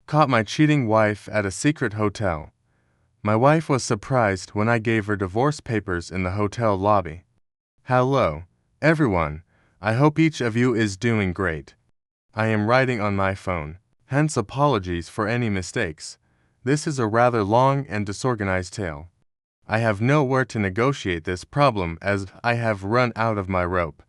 Caught my cheating wife at a secret hotel. My wife was surprised when I gave her divorce papers in the hotel lobby. Hello, everyone. I hope each of you is doing great. I am writing on my phone, hence apologies for any mistakes. This is a rather long and disorganized tale. I have nowhere to negotiate this problem as I have run out of my rope.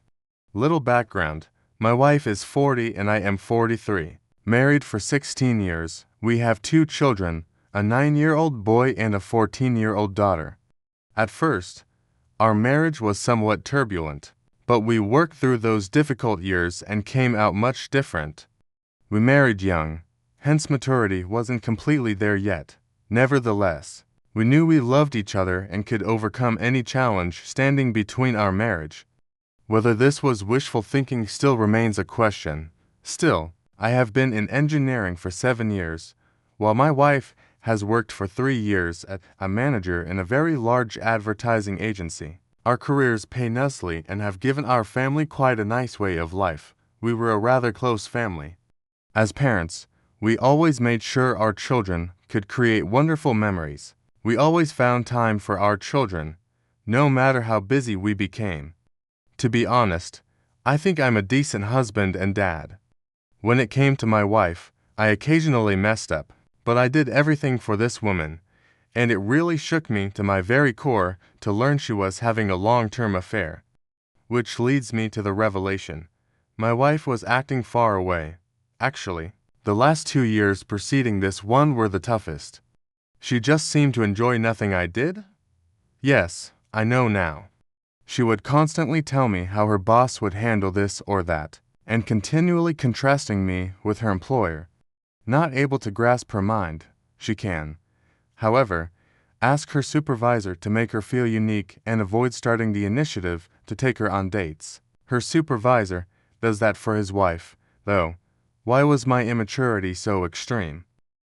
Little background. My wife is 40 and I am 43. Married for 16 years, we have 2 children, a 9-year-old boy and a 14-year-old daughter. At first, our marriage was somewhat turbulent, but we worked through those difficult years and came out much different. We married young, hence maturity wasn't completely there yet. Nevertheless, we knew we loved each other and could overcome any challenge standing between our marriage. Whether this was wishful thinking still remains a question. Still, I have been in engineering for 7 years, while my wife has worked for 3 years as a manager in a very large advertising agency. Our careers pay nicely and have given our family quite a nice way of life. We were a rather close family. As parents, we always made sure our children could create wonderful memories. We always found time for our children, no matter how busy we became. To be honest, I think I'm a decent husband and dad. When it came to my wife, I occasionally messed up, but I did everything for this woman, and it really shook me to my very core to learn she was having a long-term affair. Which leads me to the revelation. My wife was acting far away. Actually, the last 2 years preceding this one were the toughest. She just seemed to enjoy nothing I did? Yes, I know now. She would constantly tell me how her boss would handle this or that, and continually contrasting me with her employer. Not able to grasp her mind, she can, however, ask her supervisor to make her feel unique and avoid starting the initiative to take her on dates. Her supervisor does that for his wife, though. Why was my immaturity so extreme?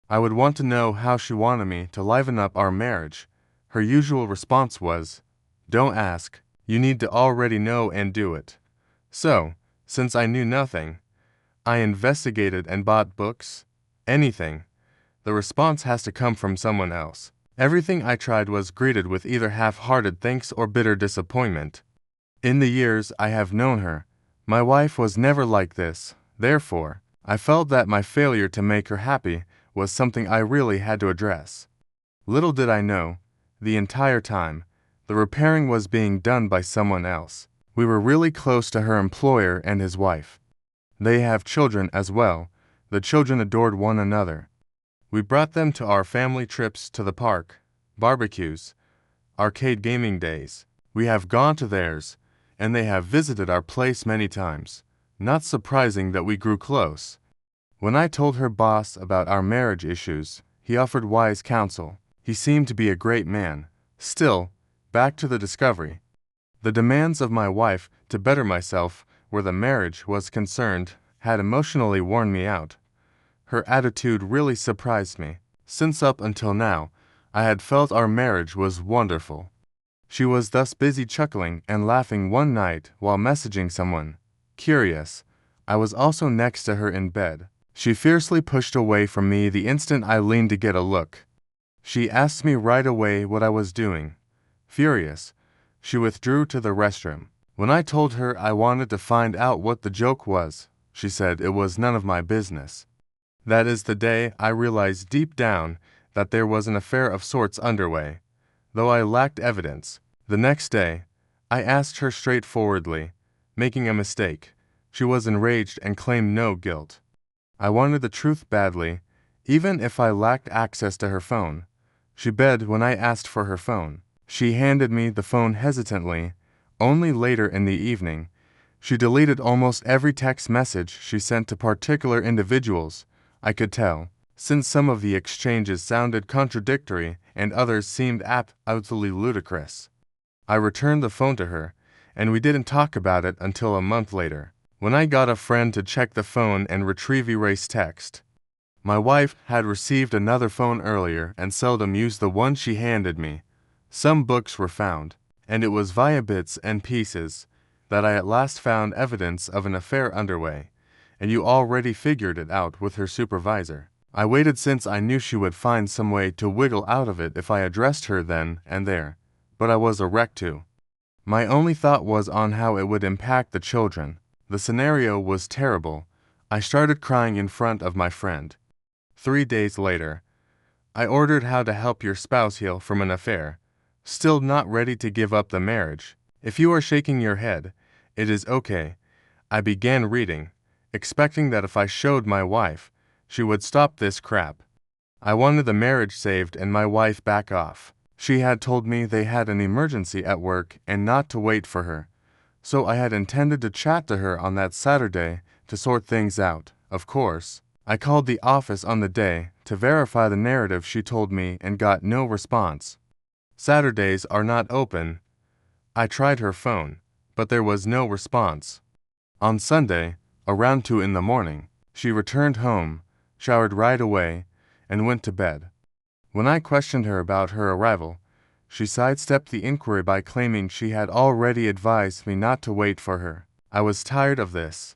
I would want to know how she wanted me to liven up our marriage. Her usual response was, "Don't ask. You need to already know and do it." So, since I knew nothing, I investigated and bought books, anything. The response has to come from someone else. Everything I tried was greeted with either half-hearted thanks or bitter disappointment. In the years I have known her, my wife was never like this. Therefore, I felt that my failure to make her happy was something I really had to address. Little did I know, the entire time, the repairing was being done by someone else. We were really close to her employer and his wife. They have children as well. The children adored one another. We brought them to our family trips to the park, barbecues, arcade gaming days. We have gone to theirs, and they have visited our place many times. Not surprising that we grew close. When I told her boss about our marriage issues, he offered wise counsel. He seemed to be a great man. Still, back to the discovery. The demands of my wife to better myself where the marriage was concerned had emotionally worn me out. Her attitude really surprised me, since up until now, I had felt our marriage was wonderful. She was thus busy chuckling and laughing one night while messaging someone. Curious, I was also next to her in bed. She fiercely pushed away from me the instant I leaned to get a look. She asked me right away what I was doing. Furious, she withdrew to the restroom. When I told her I wanted to find out what the joke was, she said it was none of my business. That is the day I realized deep down that there was an affair of sorts underway, though I lacked evidence. The next day, I asked her straightforwardly, making a mistake. She was enraged and claimed no guilt. I wanted the truth badly, even if I lacked access to her phone. She begged when I asked for her phone. She handed me the phone hesitantly. Only later in the evening, she deleted almost every text message she sent to particular individuals. I could tell, since some of the exchanges sounded contradictory and others seemed absolutely ludicrous. I returned the phone to her, and we didn't talk about it until a month later, when I got a friend to check the phone and retrieve erased text. My wife had received another phone earlier and seldom used the one she handed me. Some books were found, and it was via bits and pieces that I at last found evidence of an affair underway, and you already figured it out with her supervisor. I waited since I knew she would find some way to wiggle out of it if I addressed her then and there, but I was a wreck too. My only thought was on how it would impact the children. The scenario was terrible. I started crying in front of my friend. 3 days later, I ordered How to Help Your Spouse Heal from an Affair. Still not ready to give up the marriage. If you are shaking your head, it is okay. I began reading, expecting that if I showed my wife, she would stop this crap. I wanted the marriage saved and my wife back off. She had told me they had an emergency at work and not to wait for her. So I had intended to chat to her on that Saturday to sort things out. Of course, I called the office on the day to verify the narrative she told me and got no response. Saturdays are not open. I tried her phone, but there was no response. On Sunday, around 2 in the morning, she returned home, showered right away, and went to bed. When I questioned her about her arrival, she sidestepped the inquiry by claiming she had already advised me not to wait for her. I was tired of this.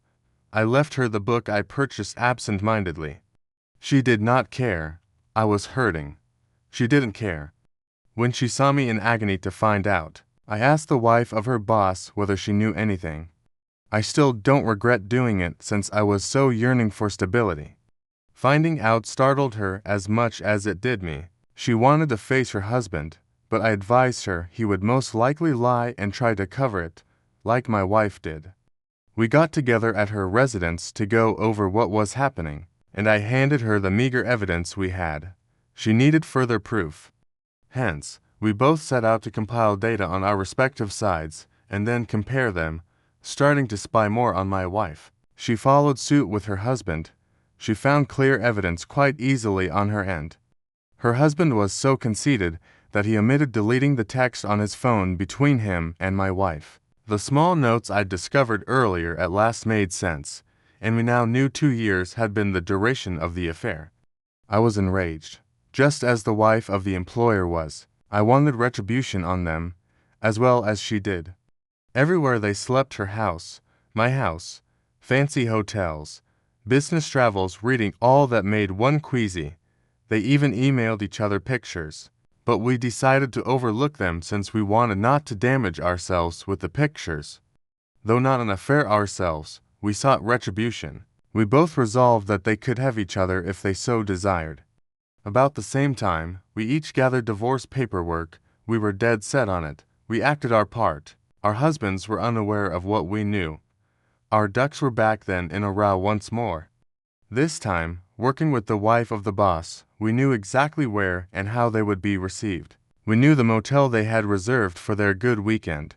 I left her the book I purchased absent-mindedly. She did not care. I was hurting. She didn't care. When she saw me in agony to find out, I asked the wife of her boss whether she knew anything. I still don't regret doing it since I was so yearning for stability. Finding out startled her as much as it did me. She wanted to face her husband, but I advised her he would most likely lie and try to cover it, like my wife did. We got together at her residence to go over what was happening, and I handed her the meager evidence we had. She needed further proof. Hence, we both set out to compile data on our respective sides and then compare them, starting to spy more on my wife. She followed suit with her husband. She found clear evidence quite easily on her end. Her husband was so conceited that he omitted deleting the text on his phone between him and my wife. The small notes I'd discovered earlier at last made sense, and we now knew 2 years had been the duration of the affair. I was enraged, just as the wife of the employer was. I wanted retribution on them, as well as she did. Everywhere they slept, her house, my house, fancy hotels, business travels, reading all that made one queasy. They even emailed each other pictures, but we decided to overlook them since we wanted not to damage ourselves with the pictures. Though not an affair ourselves, we sought retribution. We both resolved that they could have each other if they so desired. About the same time, we each gathered divorce paperwork. We were dead set on it. We acted our part. Our husbands were unaware of what we knew. Our ducks were back then in a row once more. This time, working with the wife of the boss, we knew exactly where and how they would be received. We knew the motel they had reserved for their good weekend.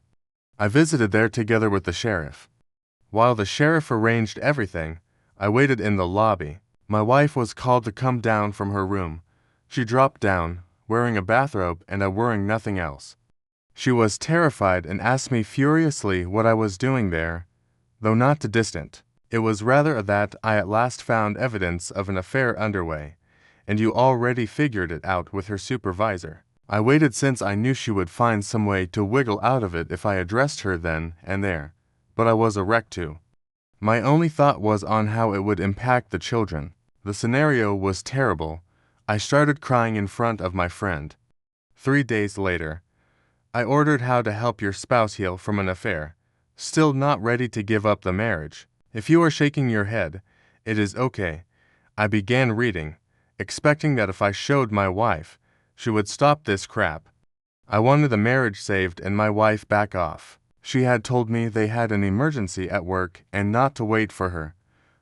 I visited there together with the sheriff. While the sheriff arranged everything, I waited in the lobby. My wife was called to come down from her room. She dropped down, wearing a bathrobe and wearing nothing else. She was terrified and asked me furiously what I was doing there, though not too distant. It was rather that I at last found evidence of an affair underway, and you already figured it out with her supervisor. I waited since I knew she would find some way to wiggle out of it if I addressed her then and there, but I was a wreck too. My only thought was on how it would impact the children. The scenario was terrible. I started crying in front of my friend. 3 days later, I ordered How to Help Your Spouse Heal from an Affair. Still not ready to give up the marriage. If you are shaking your head, it is okay. I began reading, expecting that if I showed my wife, she would stop this crap. I wanted the marriage saved and my wife back off. She had told me they had an emergency at work and not to wait for her.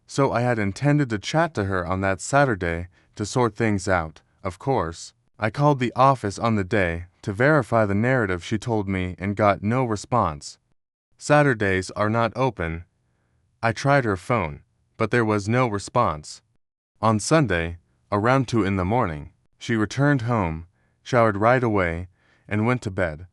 So I had intended to chat to her on that Saturday to sort things out. Of course, I called the office on the day to verify the narrative she told me and got no response. Saturdays are not open. I tried her phone, but there was no response. On Sunday, around 2 in the morning, she returned home, showered right away, and went to bed.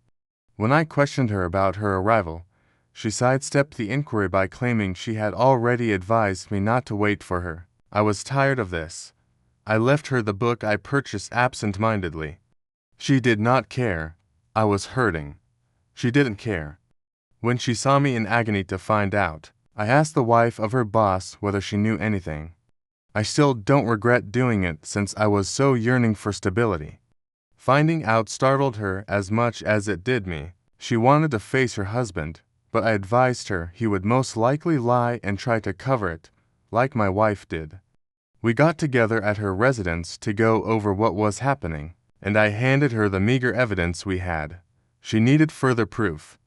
When I questioned her about her arrival, she sidestepped the inquiry by claiming she had already advised me not to wait for her. I was tired of this. I left her the book I purchased absent-mindedly. She did not care. I was hurting. She didn't care. When she saw me in agony to find out, I asked the wife of her boss whether she knew anything. I still don't regret doing it since I was so yearning for stability. Finding out startled her as much as it did me. She wanted to face her husband, but I advised her he would most likely lie and try to cover it, like my wife did. We got together at her residence to go over what was happening, and I handed her the meager evidence we had. She needed further proof.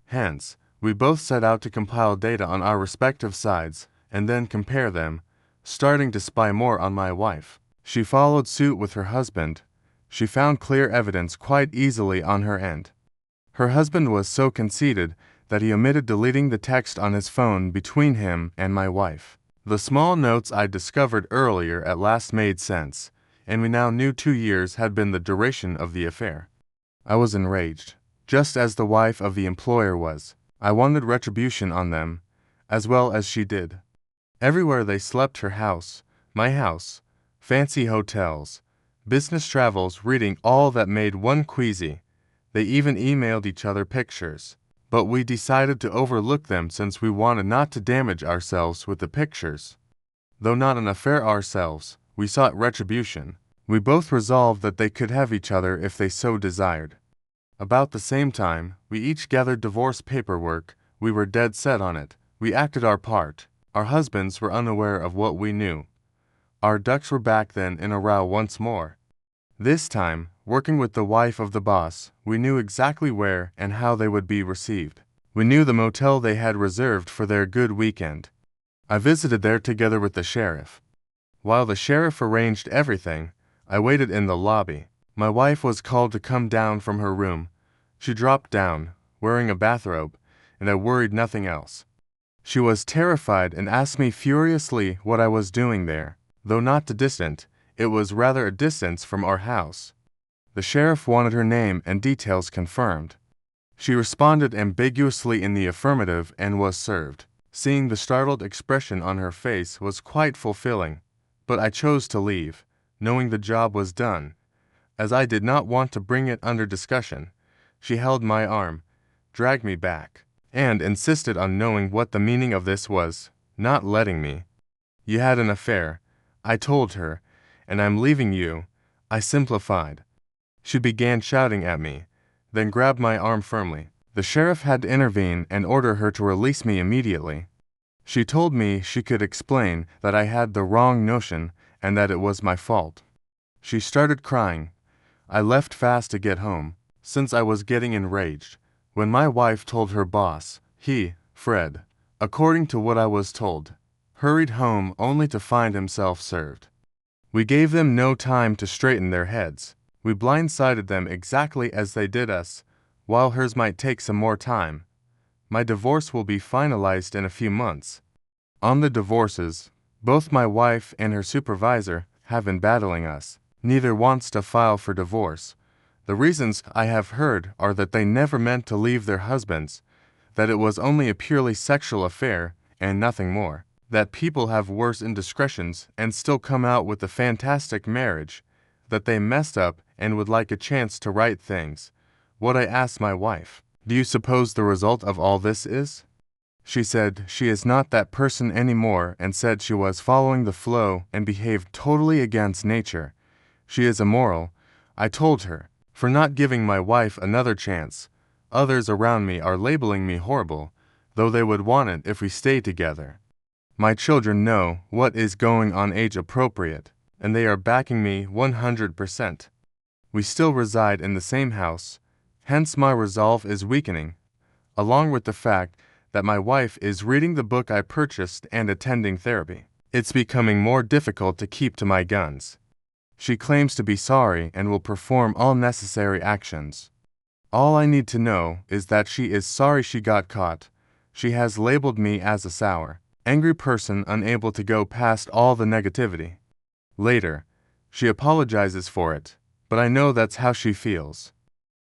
Hence, we both set out to compile data on our respective sides and then compare them, starting to spy more on my wife. She followed suit with her husband. She found clear evidence quite easily on her end. Her husband was so conceited that he omitted deleting the text on his phone between him and my wife. The small notes I discovered earlier at last made sense, and we now knew 2 years had been the duration of the affair. I was enraged, just as the wife of the employer was. I wanted retribution on them, as well as she did. Everywhere they slept, her house, my house, fancy hotels, business travels, reading all that made one queasy. They even emailed each other pictures, but we decided to overlook them since we wanted not to damage ourselves with the pictures. Though not an affair ourselves, we sought retribution. We both resolved that they could have each other if they so desired. About the same time, we each gathered divorce paperwork. We were dead set on it. We acted our part. Our husbands were unaware of what we knew. Our ducks were back then in a row once more. This time, working with the wife of the boss, we knew exactly where and how they would be received. We knew the motel they had reserved for their good weekend. I visited there together with the sheriff. While the sheriff arranged everything, I waited in the lobby. My wife was called to come down from her room. She dropped down, wearing a bathrobe, and I worried nothing else. She was terrified and asked me furiously what I was doing there. Though not too distant, it was rather a distance from our house. The sheriff wanted her name and details confirmed. She responded ambiguously in the affirmative and was served. Seeing the startled expression on her face was quite fulfilling, but I chose to leave, knowing the job was done. As I did not want to bring it under discussion, she held my arm, dragged me back, and insisted on knowing what the meaning of this was, not letting me. You had an affair, I told her, and I'm leaving you, I simplified. She began shouting at me, then grabbed my arm firmly. The sheriff had to intervene and order her to release me immediately. She told me she could explain that I had the wrong notion and that it was my fault. She started crying. I left fast to get home, since I was getting enraged. When my wife told her boss, he, Fred, according to what I was told, hurried home only to find himself served. We gave them no time to straighten their heads. We blindsided them exactly as they did us. While hers might take some more time, my divorce will be finalized in a few months. On the divorces, both my wife and her supervisor have been battling us. Neither wants to file for divorce. The reasons I have heard are that they never meant to leave their husbands, that it was only a purely sexual affair and nothing more, that people have worse indiscretions and still come out with a fantastic marriage, that they messed up and would like a chance to right things. What I asked my wife, do you suppose the result of all this is? She said she is not that person anymore and said she was following the flow and behaved totally against nature. She is immoral, I told her, for not giving my wife another chance. Others around me are labeling me horrible, though they would want it if we stay together. My children know what is going on age appropriate, and they are backing me 100%. We still reside in the same house, hence my resolve is weakening, along with the fact that my wife is reading the book I purchased and attending therapy. It's becoming more difficult to keep to my guns. She claims to be sorry and will perform all necessary actions. All I need to know is that she is sorry she got caught. She has labeled me as a sour, angry person unable to go past all the negativity. Later, she apologizes for it, but I know that's how she feels.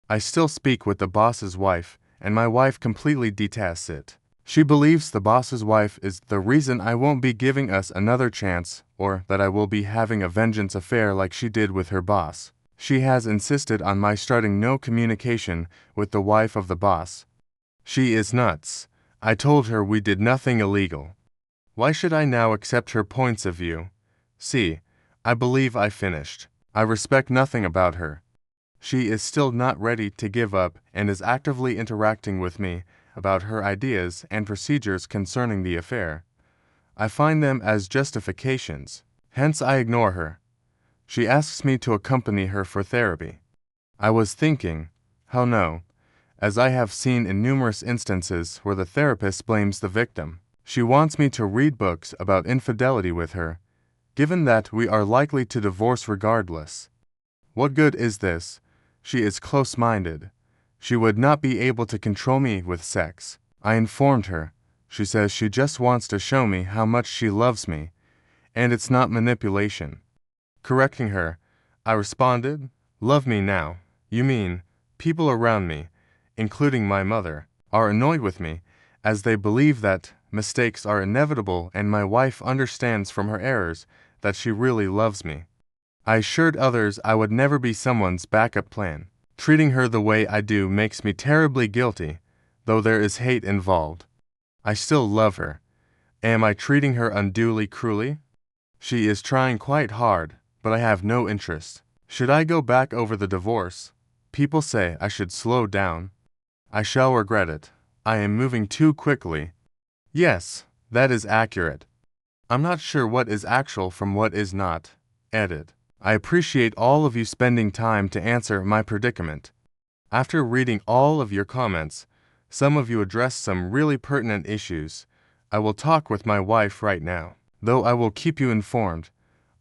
I still speak with the boss's wife, and my wife completely detests it. She believes the boss's wife is the reason I won't be giving us another chance, or that I will be having a vengeance affair like she did with her boss. She has insisted on my starting no communication with the wife of the boss. She is nuts. I told her we did nothing illegal. Why should I now accept her points of view? See, I believe I finished. I respect nothing about her. She is still not ready to give up and is actively interacting with me about her ideas and procedures concerning the affair. I find them as justifications, hence I ignore her. She asks me to accompany her for therapy. I was thinking, how no, as I have seen in numerous instances where the therapist blames the victim. She wants me to read books about infidelity with her, given that we are likely to divorce regardless. What good is this? She is close-minded. She would not be able to control me with sex. I informed her. She says she just wants to show me how much she loves me, and it's not manipulation. Correcting her, I responded, "Love me now. You mean, people around me, including my mother, are annoyed with me, as they believe that mistakes are inevitable and my wife understands from her errors that she really loves me." I assured others I would never be someone's backup plan. Treating her the way I do makes me terribly guilty, though there is hate involved. I still love her. Am I treating her unduly cruelly? She is trying quite hard, but I have no interest. Should I go back over the divorce? People say I should slow down. I shall regret it. I am moving too quickly. Yes, that is accurate. I'm not sure what is actual from what is not. Edit. I appreciate all of you spending time to answer my predicament. After reading all of your comments, some of you addressed some really pertinent issues. I will talk with my wife right now, though I will keep you informed.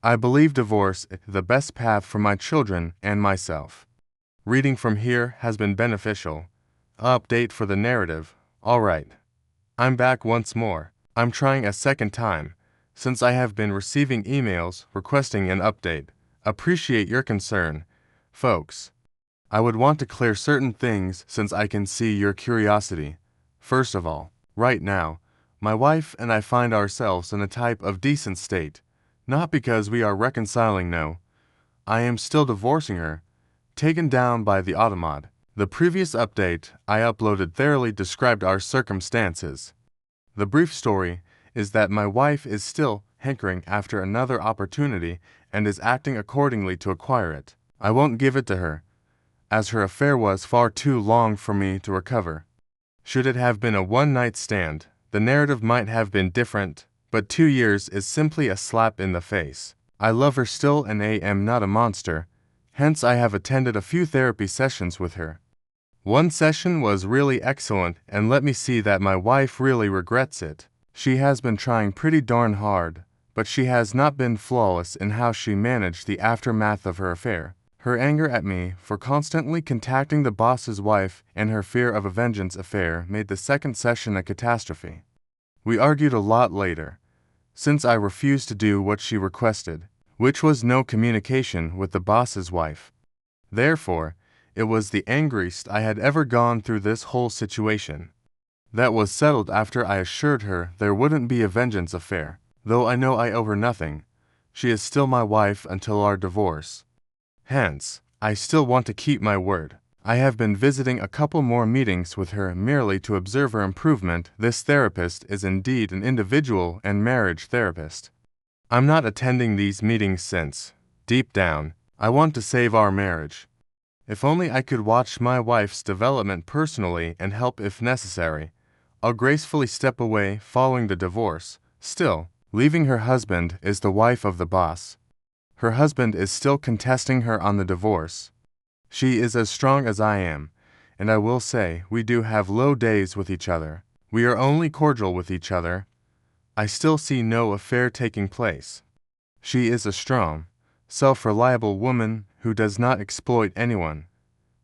I believe divorce is the best path for my children and myself. Reading from here has been beneficial. Update for the narrative. Alright. I'm back once more. I'm trying a second time, since I have been receiving emails requesting an update. Appreciate your concern, folks. I would want to clear certain things since I can see your curiosity. First of all, right now, my wife and I find ourselves in a type of decent state, not because we are reconciling, no. I am still divorcing her, taken down by the automod. The previous update I uploaded thoroughly described our circumstances. The brief story is that my wife is still hankering after another opportunity and is acting accordingly to acquire it. I won't give it to her, as her affair was far too long for me to recover. Should it have been a one-night stand, the narrative might have been different, but 2 years is simply a slap in the face. I love her still and I am not a monster, hence I have attended a few therapy sessions with her. One session was really excellent and let me see that my wife really regrets it. She has been trying pretty darn hard, but she has not been flawless in how she managed the aftermath of her affair. Her anger at me for constantly contacting the boss's wife and her fear of a vengeance affair made the second session a catastrophe. We argued a lot later, since I refused to do what she requested, which was no communication with the boss's wife. Therefore, it was the angriest I had ever gone through this whole situation. That was settled after I assured her there wouldn't be a vengeance affair. Though I know I owe her nothing, she is still my wife until our divorce. Hence, I still want to keep my word. I have been visiting a couple more meetings with her merely to observe her improvement. This therapist is indeed an individual and marriage therapist. I'm not attending these meetings since, deep down, I want to save our marriage. If only I could watch my wife's development personally and help if necessary. I'll gracefully step away following the divorce. Still, leaving her husband is the wife of the boss. Her husband is still contesting her on the divorce. She is as strong as I am, and I will say we do have low days with each other. We are only cordial with each other. I still see no affair taking place. She is a strong, self-reliable woman who does not exploit anyone.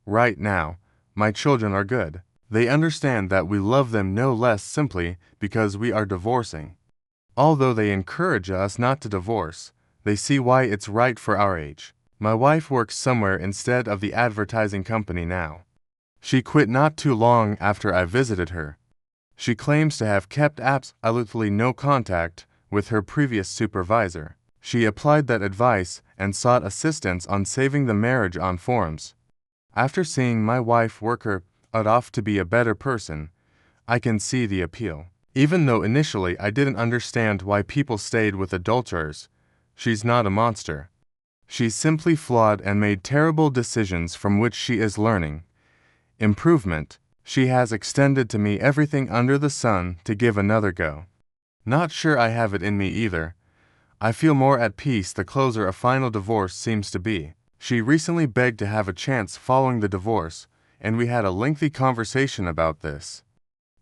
Right now, my children are good. They understand that we love them no less simply because we are divorcing. Although they encourage us not to divorce, they see why it's right for our age. My wife works somewhere instead of the advertising company now. She quit not too long after I visited her. She claims to have kept absolutely no contact with her previous supervisor. She applied that advice and sought assistance on saving the marriage on forums. After seeing my wife work her butt off to be a better person, I can see the appeal. Even though initially I didn't understand why people stayed with adulterers, She's not a monster. She's simply flawed and made terrible decisions from which she is learning. Improvement. She has extended to me everything under the sun to give another go. Not sure I have it in me either. I feel more at peace the closer a final divorce seems to be. She recently begged to have a chance following the divorce, and we had a lengthy conversation about this.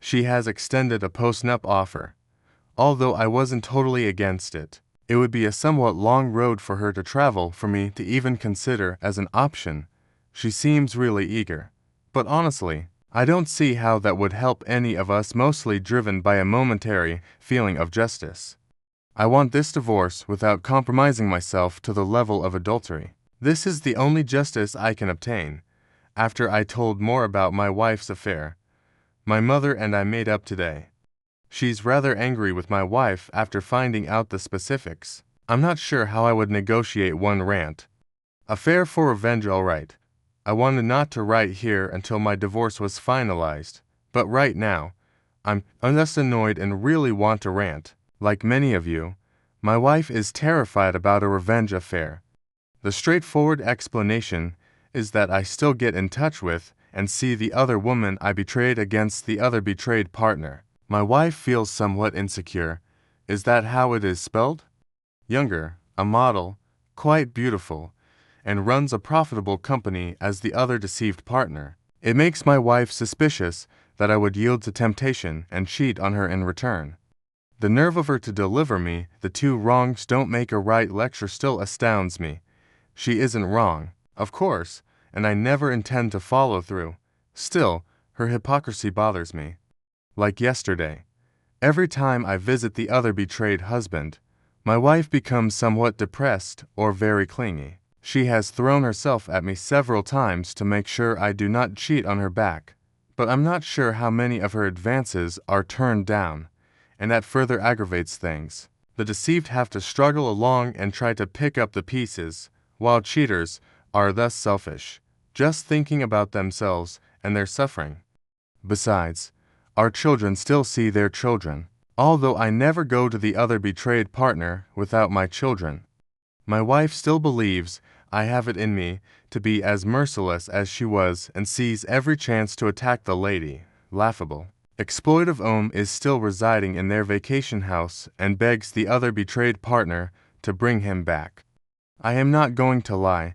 She has extended a post-nup offer. Although I wasn't totally against it, it would be a somewhat long road for her to travel for me to even consider as an option. She seems really eager. But honestly, I don't see how that would help any of us, mostly driven by a momentary feeling of justice. I want this divorce without compromising myself to the level of adultery. This is the only justice I can obtain. After I told more about my wife's affair, my mother and I made up today. She's rather angry with my wife after finding out the specifics. I'm not sure how I would negotiate one rant. Affair for revenge, alright. I wanted not to write here until my divorce was finalized, but right now, I'm just annoyed and really want to rant. Like many of you, my wife is terrified about a revenge affair. The straightforward explanation is that I still get in touch with and see the other woman I betrayed against the other betrayed partner. My wife feels somewhat insecure. Is that how it is spelled? Younger, a model, quite beautiful, and runs a profitable company as the other deceived partner. It makes my wife suspicious that I would yield to temptation and cheat on her in return. The nerve of her to deliver me the two wrongs don't make a right lecture still astounds me. She isn't wrong, of course, and I never intend to follow through. Still, her hypocrisy bothers me. Like yesterday. Every time I visit the other betrayed husband, my wife becomes somewhat depressed or very clingy. She has thrown herself at me several times to make sure I do not cheat on her back, but I'm not sure how many of her advances are turned down, and that further aggravates things. The deceived have to struggle along and try to pick up the pieces, while cheaters are thus selfish, just thinking about themselves and their suffering. Besides, our children still see their children, although I never go to the other betrayed partner without my children. My wife still believes I have it in me to be as merciless as she was and sees every chance to attack the lady. Laughable. Exploitive Ohm is still residing in their vacation house and begs the other betrayed partner to bring him back. I am not going to lie.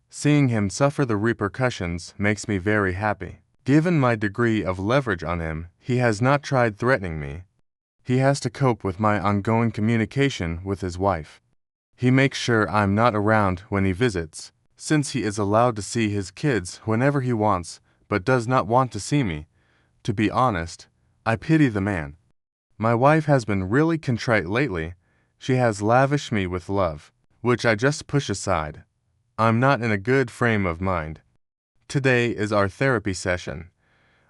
Seeing him suffer the repercussions makes me very happy. Given my degree of leverage on him, he has not tried threatening me. He has to cope with my ongoing communication with his wife. He makes sure I'm not around when he visits, since he is allowed to see his kids whenever he wants, but does not want to see me. To be honest, I pity the man. My wife has been really contrite lately. She has lavished me with love, which I just push aside. I'm not in a good frame of mind. Today is our therapy session.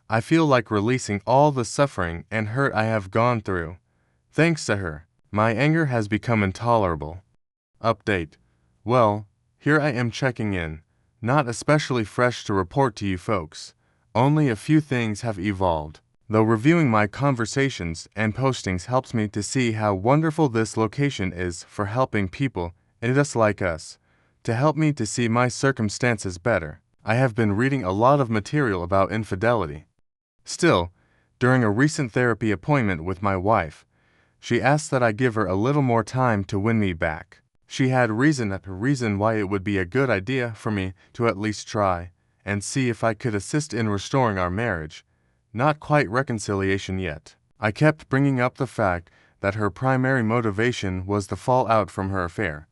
I feel like releasing all the suffering and hurt I have gone through. Thanks to her, my anger has become intolerable. Update. Well, here I am checking in. Not especially fresh to report to you folks. Only a few things have evolved. Though reviewing my conversations and postings helps me to see how wonderful this location is for helping people just like us, to help me to see my circumstances better. I have been reading a lot of material about infidelity. Still, during a recent therapy appointment with my wife, she asked that I give her a little more time to win me back. She had reason why it would be a good idea for me to at least try and see if I could assist in restoring our marriage. Not quite reconciliation yet. I kept bringing up the fact that her primary motivation was the fallout from her affair.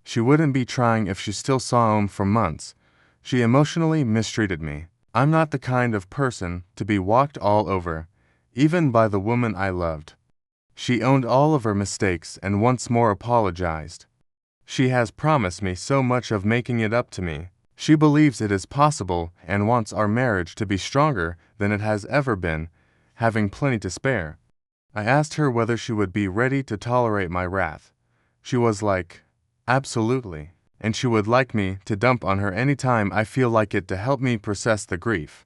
She wouldn't be trying if she still saw him for months. She emotionally mistreated me. I'm not the kind of person to be walked all over, even by the woman I loved. She owned all of her mistakes and once more apologized. She has promised me so much of making it up to me. She believes it is possible and wants our marriage to be stronger than it has ever been, having plenty to spare. I asked her whether she would be ready to tolerate my wrath. She was like, absolutely, and she would like me to dump on her any time I feel like it to help me process the grief.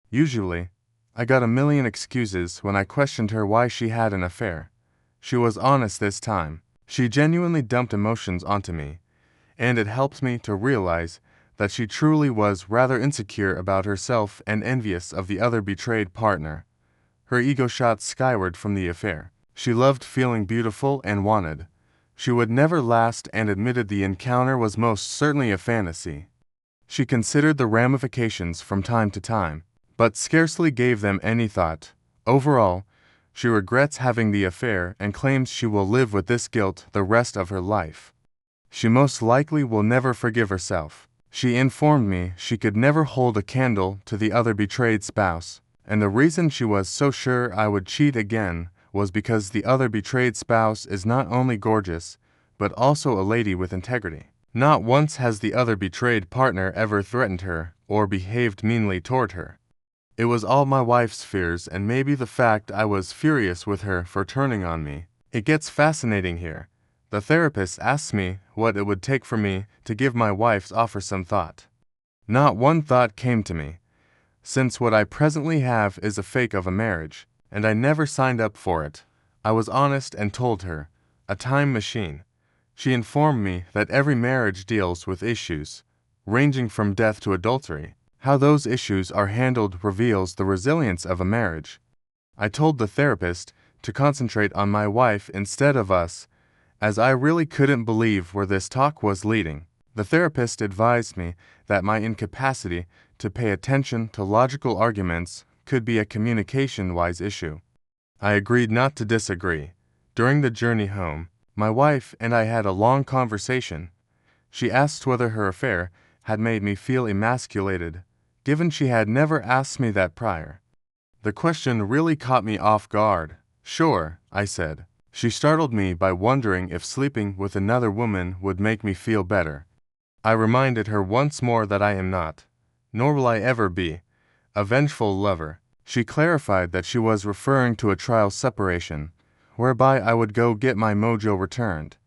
Usually, I got a million excuses when I questioned her why she had an affair. She was honest this time. She genuinely dumped emotions onto me, and it helped me to realize that she truly was rather insecure about herself and envious of the other betrayed partner. Her ego shot skyward from the affair. She loved feeling beautiful and wanted. She would never last and admitted the encounter was most certainly a fantasy. She considered the ramifications from time to time, but scarcely gave them any thought. Overall, she regrets having the affair and claims she will live with this guilt the rest of her life. She most likely will never forgive herself. She informed me she could never hold a candle to the other betrayed spouse, and the reason she was so sure I would cheat again was because the other betrayed spouse is not only gorgeous, but also a lady with integrity. Not once has the other betrayed partner ever threatened her or behaved meanly toward her. It was all my wife's fears and maybe the fact I was furious with her for turning on me. It gets fascinating here. The therapist asked me what it would take for me to give my wife's offer some thought. Not one thought came to me, since what I presently have is a fake of a marriage, and I never signed up for it. I was honest and told her, a time machine. She informed me that every marriage deals with issues, ranging from death to adultery. How those issues are handled reveals the resilience of a marriage. I told the therapist to concentrate on my wife instead of us, as I really couldn't believe where this talk was leading. The therapist advised me that my incapacity to pay attention to logical arguments could be a communication-wise issue. I agreed not to disagree. During the journey home, my wife and I had a long conversation. She asked whether her affair had made me feel emasculated, given she had never asked me that prior. The question really caught me off guard. Sure, I said. She startled me by wondering if sleeping with another woman would make me feel better. I reminded her once more that I am not, nor will I ever be, a vengeful lover. She clarified that she was referring to a trial separation, whereby I would go get my mojo returned.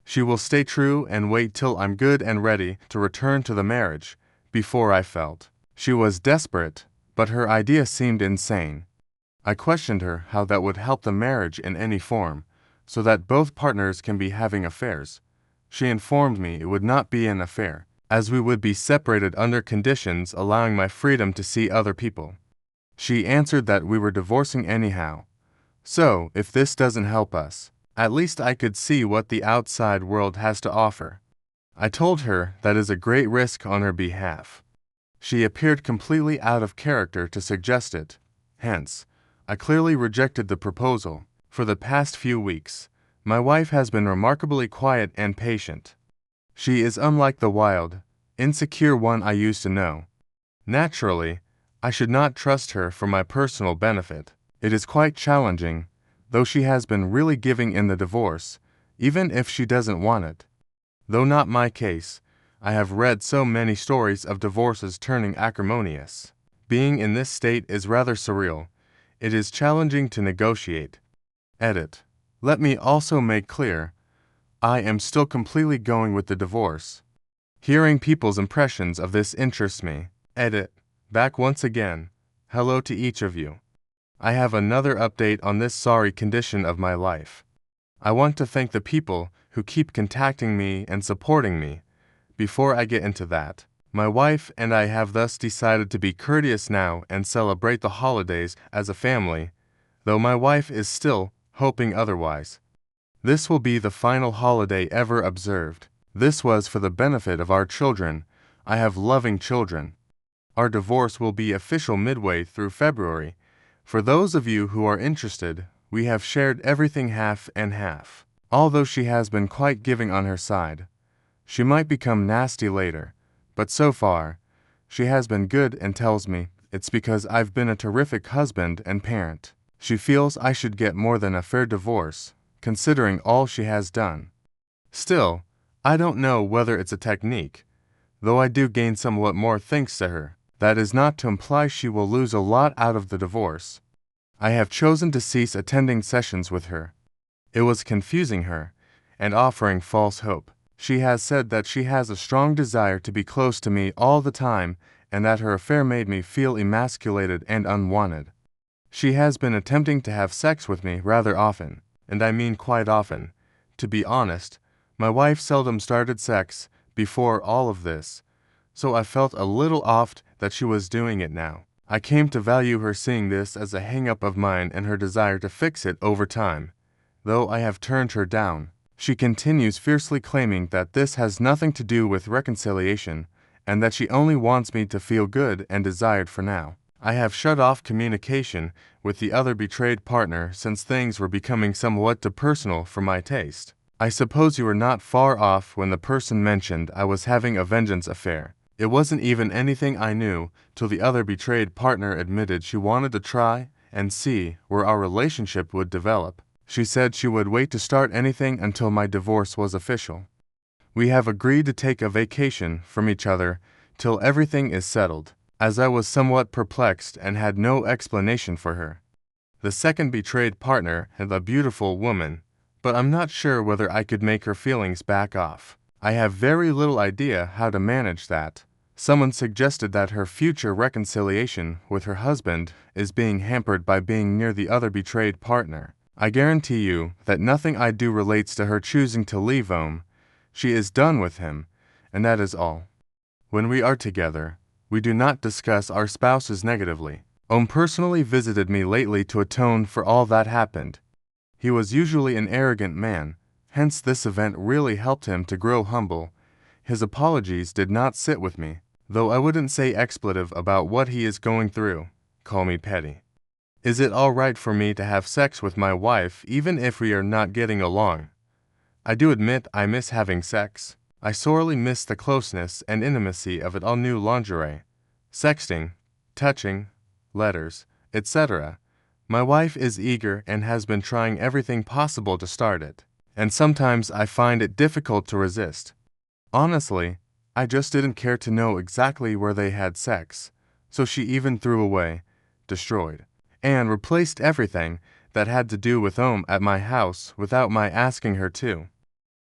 She will stay true and wait till I'm good and ready to return to the marriage, before I felt. She was desperate, but her idea seemed insane. I questioned her how that would help the marriage in any form, so that both partners can be having affairs. She informed me it would not be an affair, as we would be separated under conditions allowing my freedom to see other people. She answered that we were divorcing anyhow. So, if this doesn't help us, at least I could see what the outside world has to offer. I told her that is a great risk on her behalf. She appeared completely out of character to suggest it. Hence, I clearly rejected the proposal. For the past few weeks, my wife has been remarkably quiet and patient. She is unlike the wild, insecure one I used to know. Naturally, I should not trust her for my personal benefit. It is quite challenging, though she has been really giving in the divorce, even if she doesn't want it. Though not my case, I have read so many stories of divorces turning acrimonious. Being in this state is rather surreal. It is challenging to negotiate. Edit. Let me also make clear, I am still completely going with the divorce. Hearing people's impressions of this interests me. Edit. Back once again. Hello to each of you. I have another update on this sorry condition of my life. I want to thank the people who keep contacting me and supporting me. Before I get into that, my wife and I have thus decided to be courteous now and celebrate the holidays as a family, though my wife is still hoping otherwise. This will be the final holiday ever observed. This was for the benefit of our children. I have loving children. Our divorce will be official midway through February. For those of you who are interested, we have shared everything half and half. Although she has been quite giving on her side, she might become nasty later, but so far, she has been good and tells me it's because I've been a terrific husband and parent. She feels I should get more than a fair divorce, considering all she has done. Still, I don't know whether it's a technique, though I do gain somewhat more thanks to her. That is not to imply she will lose a lot out of the divorce. I have chosen to cease attending sessions with her. It was confusing her and offering false hope. She has said that she has a strong desire to be close to me all the time and that her affair made me feel emasculated and unwanted. She has been attempting to have sex with me rather often, and I mean quite often, To be honest, my wife seldom started sex before all of this, so I felt a little off that she was doing it now. I came to value her seeing this as a hang-up of mine and her desire to fix it over time, though I have turned her down. She continues fiercely claiming that this has nothing to do with reconciliation and that she only wants me to feel good and desired for now. I have shut off communication with the other betrayed partner since things were becoming somewhat too personal for my taste. I suppose you were not far off when the person mentioned I was having a vengeance affair. It wasn't even anything I knew till the other betrayed partner admitted she wanted to try and see where our relationship would develop. She said she would wait to start anything until my divorce was official. We have agreed to take a vacation from each other till everything is settled, as I was somewhat perplexed and had no explanation for her. The second betrayed partner is a beautiful woman, but I'm not sure whether I could make her feelings back off. I have very little idea how to manage that. Someone suggested that her future reconciliation with her husband is being hampered by being near the other betrayed partner. I guarantee you that nothing I do relates to her choosing to leave Ohm. She is done with him, and that is all. When we are together, we do not discuss our spouses negatively. Ohm personally visited me lately to atone for all that happened. He was usually an arrogant man, hence this event really helped him to grow humble. His apologies did not sit with me, though I wouldn't say expletive about what he is going through. Call me petty. Is it all right for me to have sex with my wife even if we are not getting along? I do admit I miss having sex. I sorely miss the closeness and intimacy of it all. New lingerie, sexting, touching, letters, etc. My wife is eager and has been trying everything possible to start it, and sometimes I find it difficult to resist. Honestly, I just didn't care to know exactly where they had sex, so she even threw away, destroyed, and replaced everything that had to do with Ohm at my house without my asking her to.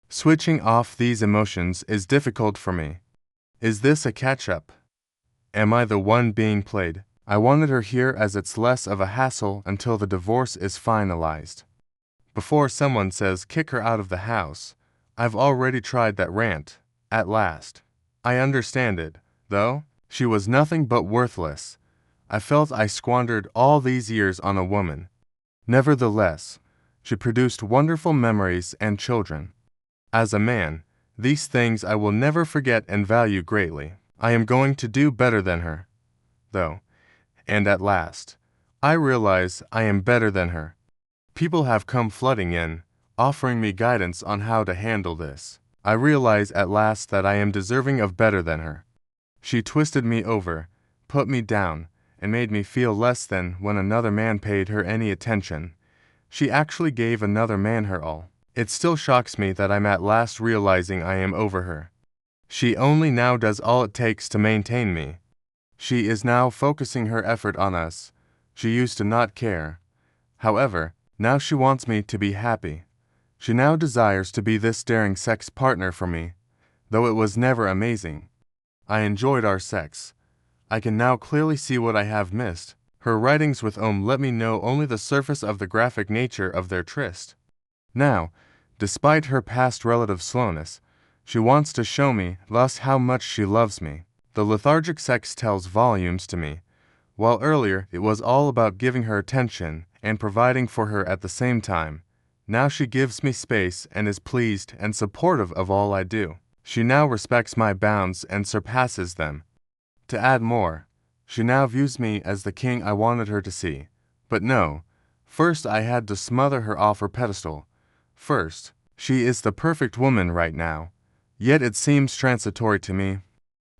Switching off these emotions is difficult for me. Is this a catch-up? Am I the one being played? I wanted her here as it's less of a hassle until the divorce is finalized. Before someone says kick her out of the house, I've already tried that rant, at last. I understand it, though. She was nothing but worthless. I felt I squandered all these years on a woman. Nevertheless, she produced wonderful memories and children. As a man, these things I will never forget and value greatly. I am going to do better than her, though, and at last, I realize I am better than her. People have come flooding in, offering me guidance on how to handle this. I realize at last that I am deserving of better than her. She twisted me over, put me down, and made me feel less than when another man paid her any attention. She actually gave another man her all. It still shocks me that I'm at last realizing I am over her. She only now does all it takes to maintain me. She is now focusing her effort on us. She used to not care. However, now she wants me to be happy. She now desires to be this daring sex partner for me, though it was never amazing. I enjoyed our sex. I can now clearly see what I have missed. Her writings with Ohm let me know only the surface of the graphic nature of their tryst. Now, despite her past relative slowness, she wants to show me thus how much she loves me. The lethargic sex tells volumes to me, while earlier it was all about giving her attention and providing for her at the same time. Now she gives me space and is pleased and supportive of all I do. She now respects my bounds and surpasses them. To add more, she now views me as the king I wanted her to see. But no, first I had to smother her off her pedestal. First, she is the perfect woman right now, yet it seems transitory to me.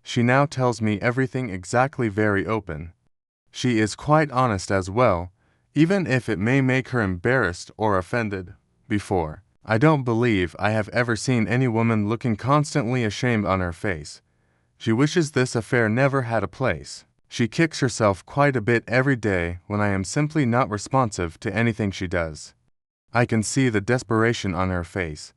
She now tells me everything exactly very open. She is quite honest as well, even if it may make her embarrassed or offended. Before, I don't believe I have ever seen any woman looking constantly ashamed on her face. She wishes this affair never had a place. She kicks herself quite a bit every day when I am simply not responsive to anything she does. I can see the desperation on her face.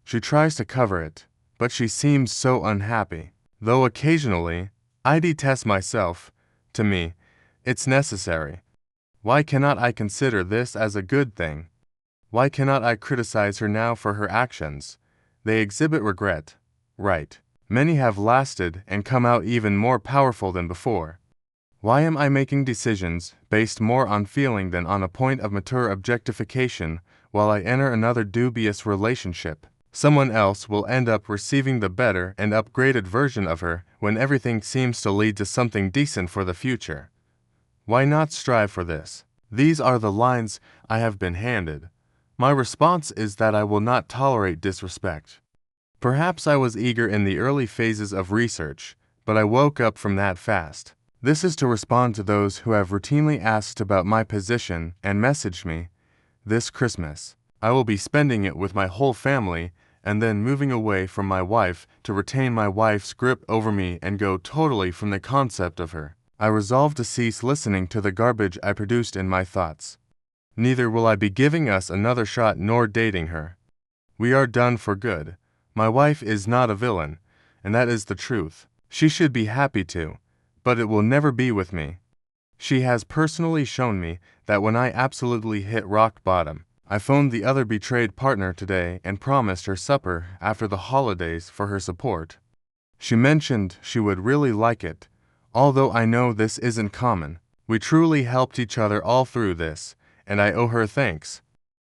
She tries to cover it, but she seems so unhappy. Though occasionally, I detest myself. To me, it's necessary. Why cannot I consider this as a good thing? Why cannot I criticize her now for her actions? They exhibit regret. Right. Many have lasted and come out even more powerful than before. Why am I making decisions based more on feeling than on a point of mature objectification while I enter another dubious relationship? Someone else will end up receiving the better and upgraded version of her when everything seems to lead to something decent for the future. Why not strive for this? These are the lines I have been handed. My response is that I will not tolerate disrespect. Perhaps I was eager in the early phases of research, but I woke up from that fast. This is to respond to those who have routinely asked about my position and messaged me. This Christmas, I will be spending it with my whole family and then moving away from my wife to retain my wife's grip over me and go totally from the concept of her. I resolve to cease listening to the garbage I produced in my thoughts. Neither will I be giving us another shot nor dating her. We are done for good. My wife is not a villain, and that is the truth. She should be happy to, but it will never be with me. She has personally shown me that when I absolutely hit rock bottom, I phoned the other betrayed partner today and promised her supper after the holidays for her support. She mentioned she would really like it, although I know this isn't common. We truly helped each other all through this, and I owe her thanks.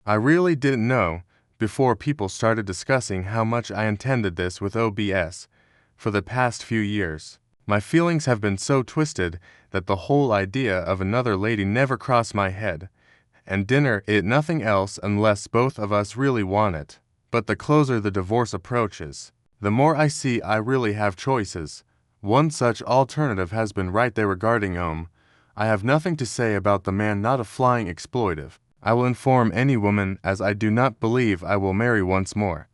I really didn't know, before people started discussing how much I intended this with OBS, for the past few years. My feelings have been so twisted that the whole idea of another lady never crossed my head, and dinner it nothing else unless both of us really want it. But the closer the divorce approaches, the more I see I really have choices. One such alternative has been right there regarding I have nothing to say about the man, not a flying exploitive. I will inform any woman, as I do not believe I will marry once more.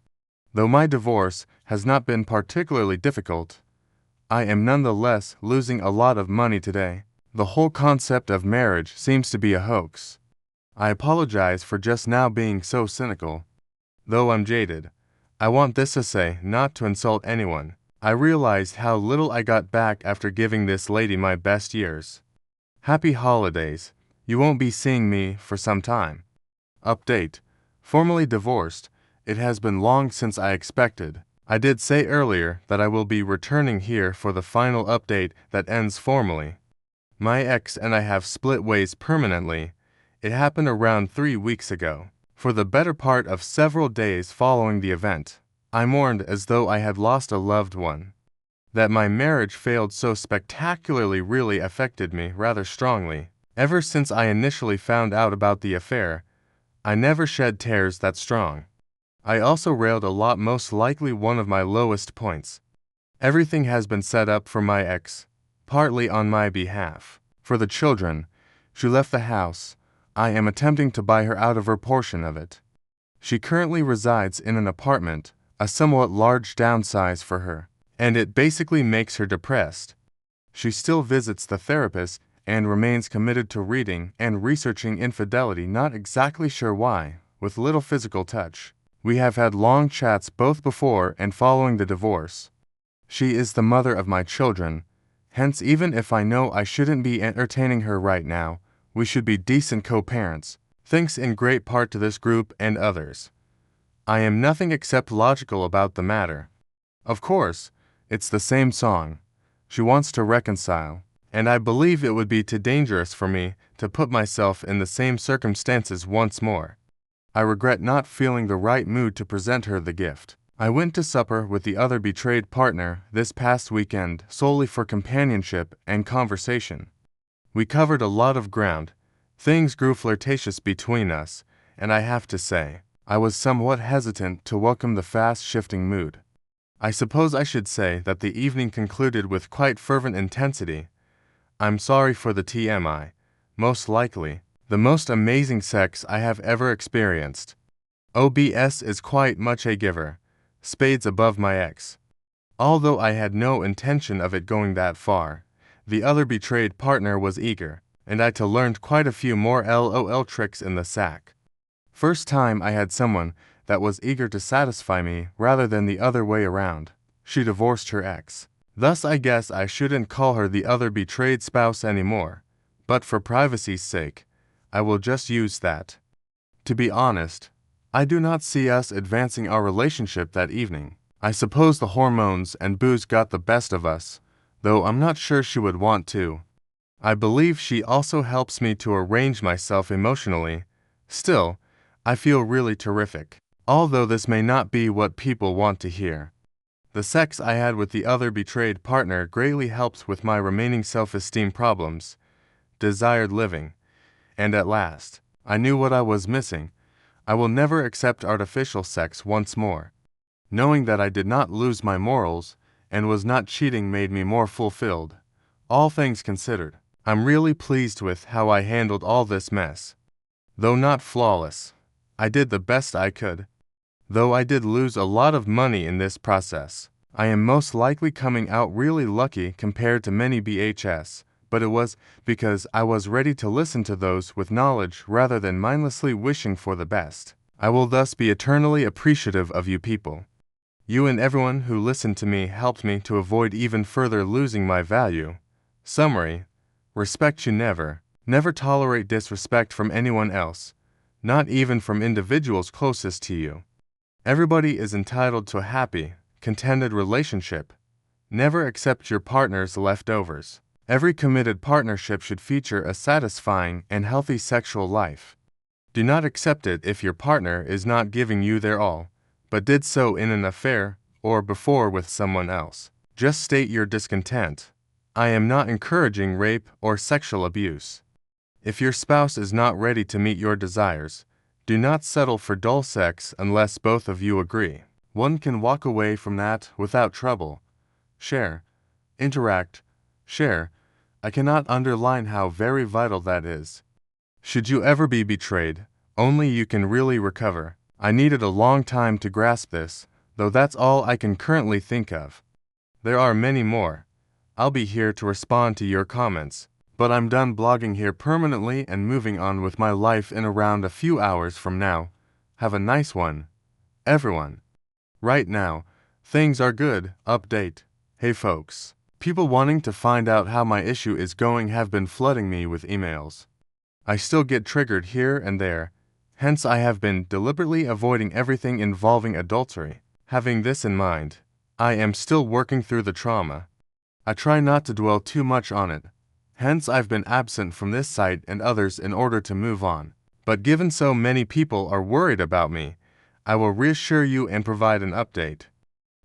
Though my divorce has not been particularly difficult, I am nonetheless losing a lot of money today. The whole concept of marriage seems to be a hoax. I apologize for just now being so cynical. Though I'm jaded, I want this to say not to insult anyone. I realized how little I got back after giving this lady my best years. Happy holidays. You won't be seeing me for some time. Update. Formally divorced. It has been long since I expected. I did say earlier that I will be returning here for the final update that ends formally. My ex and I have split ways permanently. It happened around 3 weeks ago. For the better part of several days following the event, I mourned as though I had lost a loved one. That my marriage failed so spectacularly really affected me rather strongly. Ever since I initially found out about the affair, I never shed tears that strong. I also railed a lot, most likely one of my lowest points. Everything has been set up for my ex, partly on my behalf. For the children, she left the house. I am attempting to buy her out of her portion of it. She currently resides in an apartment, a somewhat large downsize for her, and it basically makes her depressed. She still visits the therapist and remains committed to reading and researching infidelity, not exactly sure why, with little physical touch. We have had long chats both before and following the divorce. She is the mother of my children, hence even if I know I shouldn't be entertaining her right now, we should be decent co-parents, thanks in great part to this group and others. I am nothing except logical about the matter. Of course, it's the same song. She wants to reconcile, and I believe it would be too dangerous for me to put myself in the same circumstances once more. I regret not feeling the right mood to present her the gift. I went to supper with the other betrayed partner this past weekend solely for companionship and conversation. We covered a lot of ground. Things grew flirtatious between us, and I have to say, I was somewhat hesitant to welcome the fast-shifting mood. I suppose I should say that the evening concluded with quite fervent intensity. I'm sorry for the TMI. Most likely, the most amazing sex I have ever experienced. OBS is quite much a giver. Spades above my ex. Although I had no intention of it going that far, the other betrayed partner was eager, and I too learned quite a few more LOL tricks in the sack. First time I had someone that was eager to satisfy me rather than the other way around. She divorced her ex. Thus I guess I shouldn't call her the other betrayed spouse anymore, but for privacy's sake, I will just use that. To be honest, I do not see us advancing our relationship that evening. I suppose the hormones and booze got the best of us, though I'm not sure she would want to. I believe she also helps me to arrange myself emotionally. Still, I feel really terrific, although this may not be what people want to hear. The sex I had with the other betrayed partner greatly helped with my remaining self-esteem problems, desired living, and at last, I knew what I was missing. I will never accept artificial sex once more. Knowing that I did not lose my morals and was not cheating made me more fulfilled. All things considered, I'm really pleased with how I handled all this mess. Though not flawless, I did the best I could. Though I did lose a lot of money in this process, I am most likely coming out really lucky compared to many BHS, but it was because I was ready to listen to those with knowledge rather than mindlessly wishing for the best. I will thus be eternally appreciative of you people. You and everyone who listened to me helped me to avoid even further losing my value. Summary: respect you never. Never tolerate disrespect from anyone else, not even from individuals closest to you. Everybody is entitled to a happy, contented relationship. Never accept your partner's leftovers. Every committed partnership should feature a satisfying and healthy sexual life. Do not accept it if your partner is not giving you their all, but did so in an affair or before with someone else. Just state your discontent. I am not encouraging rape or sexual abuse. If your spouse is not ready to meet your desires, do not settle for dull sex unless both of you agree. One can walk away from that without trouble. Share. Interact. Share. I cannot underline how very vital that is. Should you ever be betrayed, only you can really recover. I needed a long time to grasp this, though that's all I can currently think of. There are many more. I'll be here to respond to your comments, but I'm done blogging here permanently and moving on with my life in around a few hours from now. Have a nice one, everyone. Right now, things are good. Update. Hey folks. People wanting to find out how my issue is going have been flooding me with emails. I still get triggered here and there. Hence I have been deliberately avoiding everything involving adultery. Having this in mind, I am still working through the trauma. I try not to dwell too much on it. Hence I've been absent from this site and others in order to move on. But given so many people are worried about me, I will reassure you and provide an update.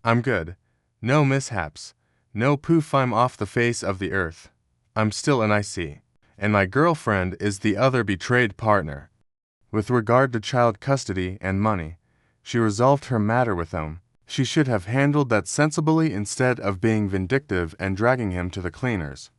I'm good. No mishaps. No poof, I'm off the face of the earth. I'm still an IC. And my girlfriend is the other betrayed partner. With regard to child custody and money, she resolved her matter with him. She should have handled that sensibly instead of being vindictive and dragging him to the cleaners.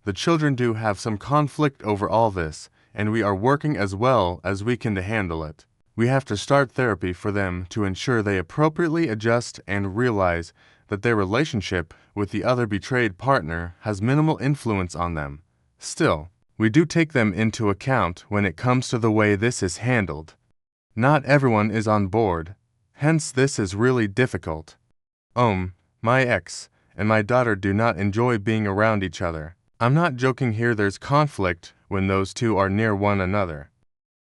The children do have some conflict over all this, and we are working as well as we can to handle it. We have to start therapy for them to ensure they appropriately adjust and realize that their relationship with the other betrayed partner has minimal influence on them. Still, we do take them into account when it comes to the way this is handled. Not everyone is on board, hence this is really difficult. My ex and my daughter do not enjoy being around each other. I'm not joking here, there's conflict when those two are near one another.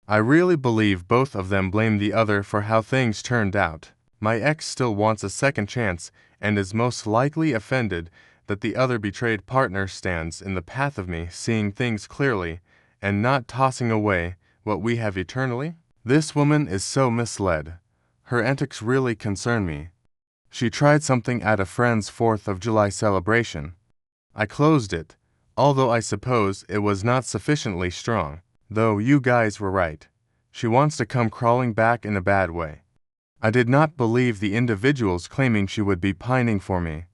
I really believe both of them blame the other for how things turned out. My ex still wants a second chance and is most likely offended that the other betrayed partner stands in the path of me seeing things clearly and not tossing away what we have eternally. This woman is so misled. Her antics really concern me. She tried something at a friend's 4th of July celebration. I closed it, although I suppose it was not sufficiently strong. Though you guys were right. She wants to come crawling back in a bad way. I did not believe the individuals claiming she would be pining for me.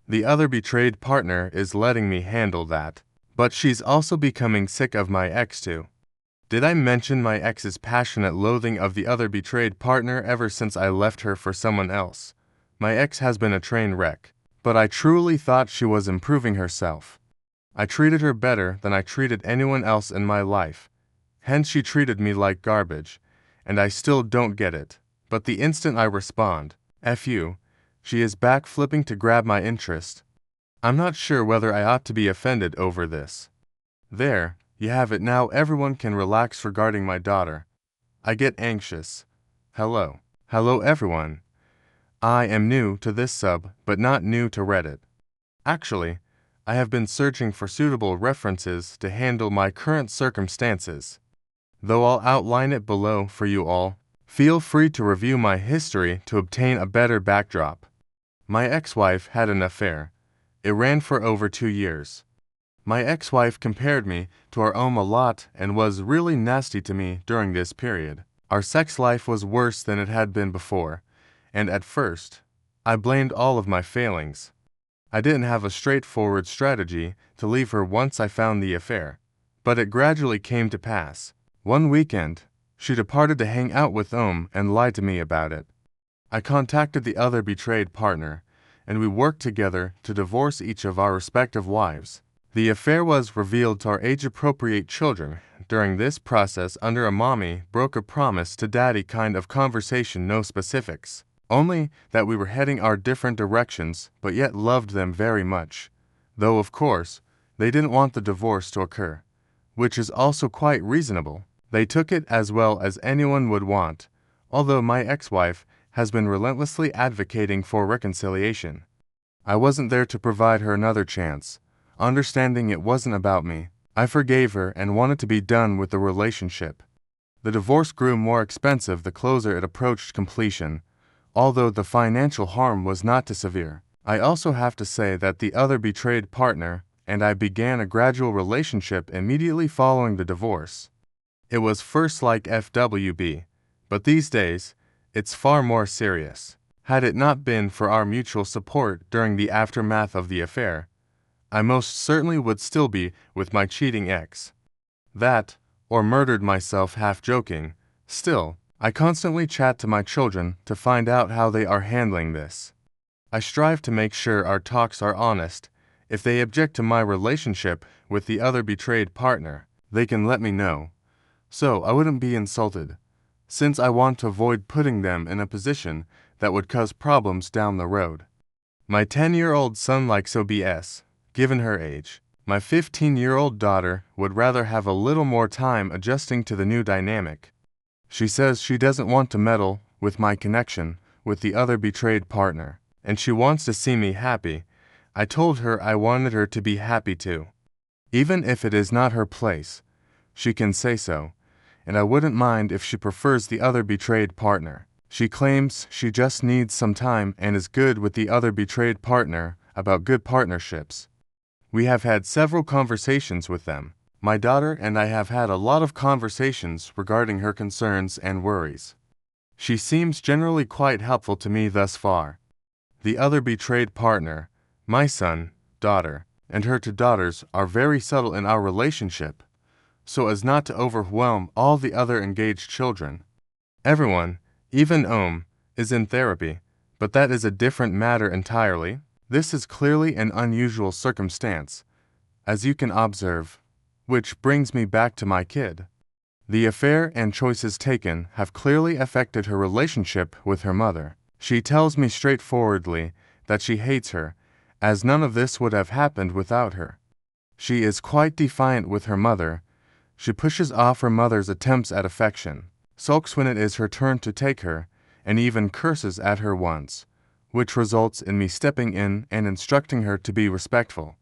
The other betrayed partner is letting me handle that. But she's also becoming sick of my ex too. Did I mention my ex's passionate loathing of the other betrayed partner ever since I left her for someone else? My ex has been a train wreck, but I truly thought she was improving herself. I treated her better than I treated anyone else in my life. Hence she treated me like garbage, and I still don't get it. But the instant I respond, F you, she is back flipping to grab my interest. I'm not sure whether I ought to be offended over this. There, you have it now. Everyone can relax regarding my daughter. I get anxious. Hello. Hello everyone. I am new to this sub, but not new to Reddit. Actually, I have been searching for suitable references to handle my current circumstances. Though I'll outline it below for you all, feel free to review my history to obtain a better backdrop. My ex-wife had an affair. It ran for over 2 years. My ex-wife compared me to our a lot and was really nasty to me during this period. Our sex life was worse than it had been before, and at first, I blamed all of my failings. I didn't have a straightforward strategy to leave her once I found the affair, but it gradually came to pass. One weekend, she departed to hang out with and lied to me about it. I contacted the other betrayed partner, and we worked together to divorce each of our respective wives. The affair was revealed to our age-appropriate children. During this process, under a mommy broke a promise to daddy kind of conversation, no specifics, only that we were heading our different directions but yet loved them very much, though of course, they didn't want the divorce to occur, which is also quite reasonable. They took it as well as anyone would want, although my ex-wife has been relentlessly advocating for reconciliation. I wasn't there to provide her another chance. Understanding it wasn't about me, I forgave her and wanted to be done with the relationship. The divorce grew more expensive the closer it approached completion, although the financial harm was not too severe. I also have to say that the other betrayed partner and I began a gradual relationship immediately following the divorce. It was first like FWB, but these days, it's far more serious. Had it not been for our mutual support during the aftermath of the affair, I most certainly would still be with my cheating ex. That, or murdered myself half joking. Still, I constantly chat to my children to find out how they are handling this. I strive to make sure our talks are honest. If they object to my relationship with the other betrayed partner, they can let me know, so I wouldn't be insulted, since I want to avoid putting them in a position that would cause problems down the road. My 10-year-old son likes OBS. Given her age, my 15-year-old daughter would rather have a little more time adjusting to the new dynamic. She says she doesn't want to meddle with my connection with the other betrayed partner, and she wants to see me happy. I told her I wanted her to be happy too. Even if it is not her place, she can say so, and I wouldn't mind if she prefers the other betrayed partner. She claims she just needs some time and is good with the other betrayed partner about good partnerships. We have had several conversations with them. My daughter and I have had a lot of conversations regarding her concerns and worries. She seems generally quite helpful to me thus far. The other betrayed partner, my son, daughter, and her two daughters are very subtle in our relationship, so as not to overwhelm all the other engaged children. Everyone, even is in therapy, but that is a different matter entirely. This is clearly an unusual circumstance, as you can observe, which brings me back to my kid. The affair and choices taken have clearly affected her relationship with her mother. She tells me straightforwardly that she hates her, as none of this would have happened without her. She is quite defiant with her mother. She pushes off her mother's attempts at affection, sulks when it is her turn to take her, and even curses at her once, which results in me stepping in and instructing her to be respectful,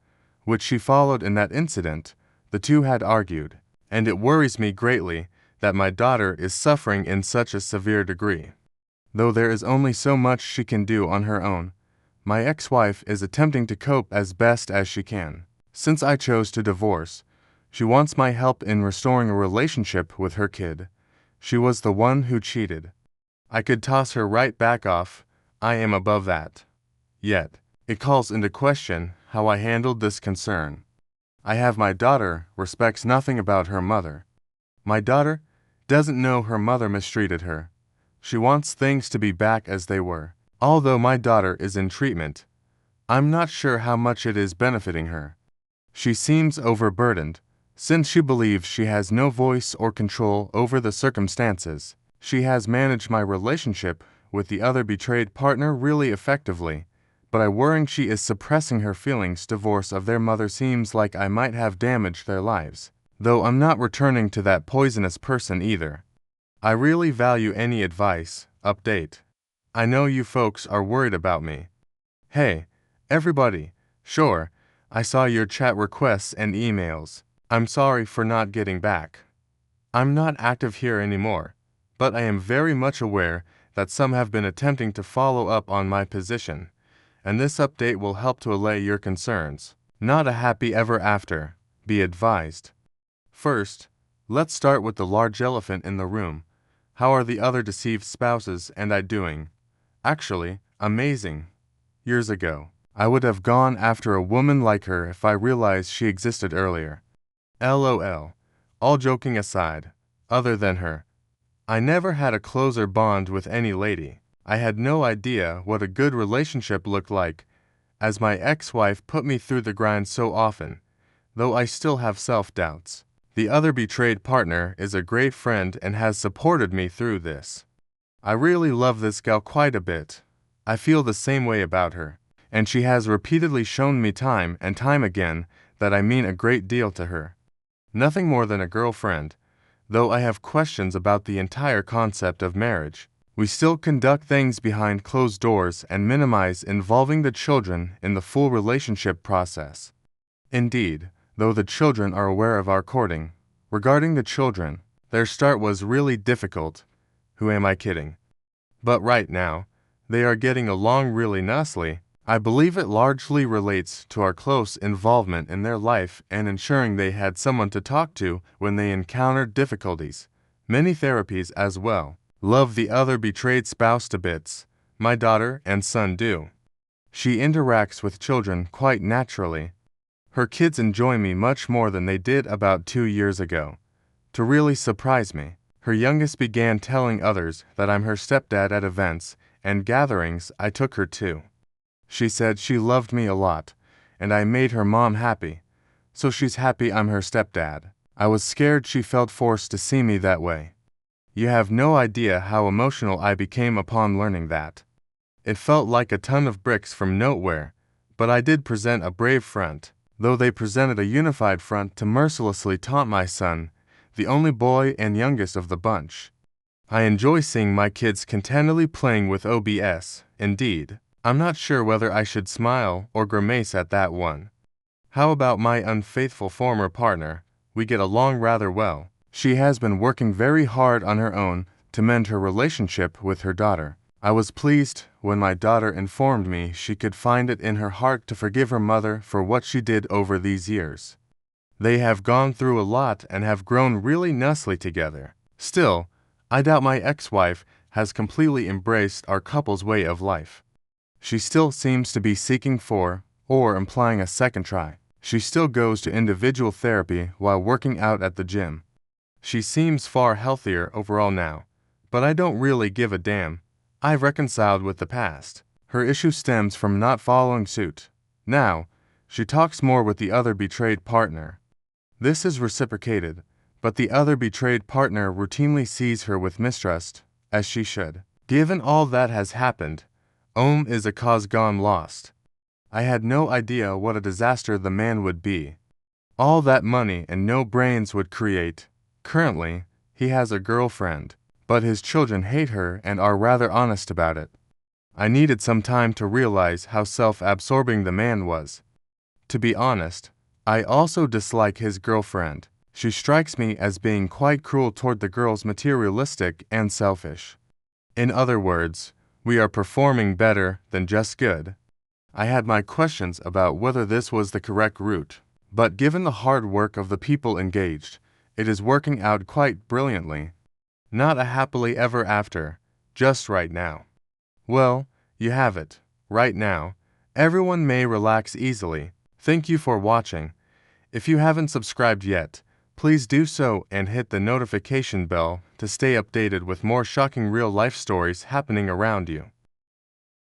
which she followed in that incident. The two had argued, and it worries me greatly that my daughter is suffering in such a severe degree. Though there is only so much she can do on her own, my ex-wife is attempting to cope as best as she can. Since I chose to divorce, she wants my help in restoring a relationship with her kid. She was the one who cheated. I could toss her right back off. I am above that. Yet, it calls into question how I handled this concern. I have my daughter respects nothing about her mother. My daughter doesn't know her mother mistreated her. She wants things to be back as they were. Although my daughter is in treatment, I'm not sure how much it is benefiting her. She seems overburdened, since she believes she has no voice or control over the circumstances. She has managed my relationship with the other betrayed partner really effectively, but I worry she is suppressing her feelings. Divorce of their mother seems like I might have damaged their lives, though I'm not returning to that poisonous person either. I really value any advice, update. I know you folks are worried about me. Hey, everybody, sure, I saw your chat requests and emails. I'm sorry for not getting back. I'm not active here anymore, but I am very much aware that some have been attempting to follow up on my position, and this update will help to allay your concerns. Not a happy ever after, be advised. First, let's start with the large elephant in the room. How are the other deceived spouses and I doing? Actually, amazing. Years ago, I would have gone after a woman like her if I realized she existed earlier. LOL. All joking aside, other than her, I never had a closer bond with any lady. I had no idea what a good relationship looked like, as my ex-wife put me through the grind so often, though I still have self-doubts. The other betrayed partner is a great friend and has supported me through this. I really love this gal quite a bit. I feel the same way about her, and she has repeatedly shown me time and time again that I mean a great deal to her. Nothing more than a girlfriend, though I have questions about the entire concept of marriage. We still conduct things behind closed doors and minimize involving the children in the full relationship process. Indeed, though the children are aware of our courting, regarding the children, their start was really difficult. Who am I kidding? But right now, they are getting along really nicely. I believe it largely relates to our close involvement in their life and ensuring they had someone to talk to when they encountered difficulties. Many therapies as well. Love the other betrayed spouse to bits. My daughter and son do. She interacts with children quite naturally. Her kids enjoy me much more than they did about 2 years ago. To really surprise me, her youngest began telling others that I'm her stepdad at events and gatherings I took her to. She said she loved me a lot, and I made her mom happy, so she's happy I'm her stepdad. I was scared she felt forced to see me that way. You have no idea how emotional I became upon learning that. It felt like a ton of bricks from nowhere, but I did present a brave front, though they presented a unified front to mercilessly taunt my son, the only boy and youngest of the bunch. I enjoy seeing my kids contentedly playing with OBS, indeed. I'm not sure whether I should smile or grimace at that one. How about my unfaithful former partner? We get along rather well. She has been working very hard on her own to mend her relationship with her daughter. I was pleased when my daughter informed me she could find it in her heart to forgive her mother for what she did over these years. They have gone through a lot and have grown really nicely together. Still, I doubt my ex-wife has completely embraced our couple's way of life. She still seems to be seeking for, or implying a second try. She still goes to individual therapy while working out at the gym. She seems far healthier overall now, but I don't really give a damn. I've reconciled with the past. Her issue stems from not following suit. Now, she talks more with the other betrayed partner. This is reciprocated, but the other betrayed partner routinely sees her with mistrust, as she should. Given all that has happened, is a cause gone lost. I had no idea what a disaster the man would be. All that money and no brains would create. Currently, he has a girlfriend, but his children hate her and are rather honest about it. I needed some time to realize how self-absorbing the man was. To be honest, I also dislike his girlfriend. She strikes me as being quite cruel toward the girls, materialistic and selfish. In other words, we are performing better than just good. I had my questions about whether this was the correct route, but given the hard work of the people engaged, it is working out quite brilliantly. Not a happily ever after, just right now. Well, you have it. Right now, everyone may relax easily. Thank you for watching. If you haven't subscribed yet, please do so and hit the notification bell to stay updated with more shocking real-life stories happening around you.